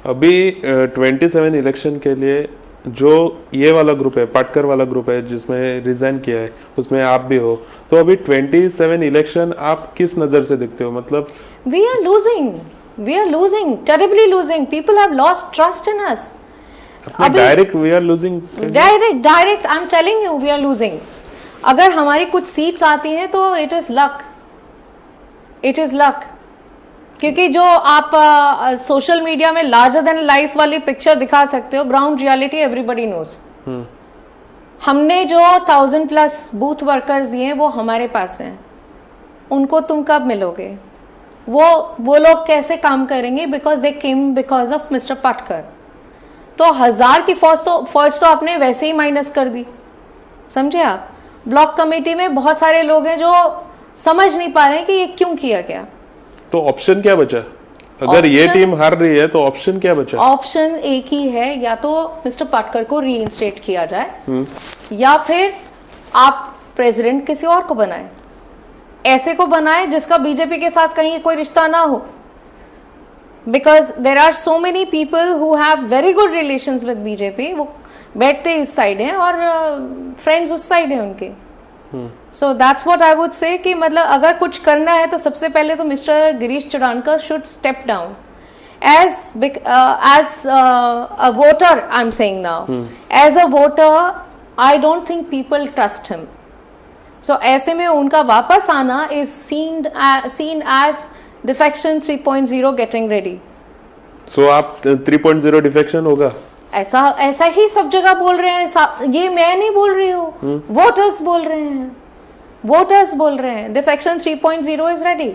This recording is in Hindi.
अभी 27 इलेक्शन के लिए जो ये वाला ग्रुप है, पाटकर वाला ग्रुप है जिसमें रिजाइन किया है, उसमें आप भी हो, तो अभी 27 इलेक्शन आप किस नज़र से देखते हो? मतलब we are losing terribly losing, people have lost trust in us. Direct we are losing, direct I am telling you we are losing. अगर हमारी कुछ सीट्स आती हैं तो इट इज लक, क्योंकि जो आप सोशल मीडिया में लार्जर देन लाइफ वाली पिक्चर दिखा सकते हो, ग्राउंड रियलिटी एवरीबडी नोज। हमने जो 1000+ बूथ वर्कर्स दिए वो हमारे पास हैं, उनको तुम कब मिलोगे? वो लोग कैसे काम करेंगे? Because they came because of mister Patkar. तो 1000 की फौज तो आपने वैसे ही माइनस कर दी, समझे आप? ब्लॉक कमेटी में बहुत सारे लोग हैं जो समझ नहीं पा रहे हैं कि ये क्यों किया गया। तो ऑप्शन क्या बचा? अगर ये टीम हार रही है तो ऑप्शन क्या बचा? ऑप्शन एक ही है, या तो मिस्टर पाटकर को रीइंस्टेट किया जाए या फिर आप प्रेसिडेंट किसी और को बनाए, ऐसे को बनाए जिसका बीजेपी के साथ कहीं कोई रिश्ता ना हो। Because there are so many people who have very good relations with BJP, वो बैठते इस साइड हैं और फ्रेंड्स उस साइड हैं उनके। So that's what I would say कि मतलब अगर कुछ करना है तो सबसे पहले तो mister Girish Chudankar should step down as a voter. I'm saying now, as a voter, I don't think people trust him. So ऐसे में उनका वापस आना is seen as defection 3.0 getting ready. So आप 3.0 डिफेक्शन होगा? ऐसा ही सब जगह बोल रहे हैं, ये मैं नहीं बोल रही हूँ, वोटर्स बोल रहे हैं, डिफेक्शन 3.0 इज रेडी।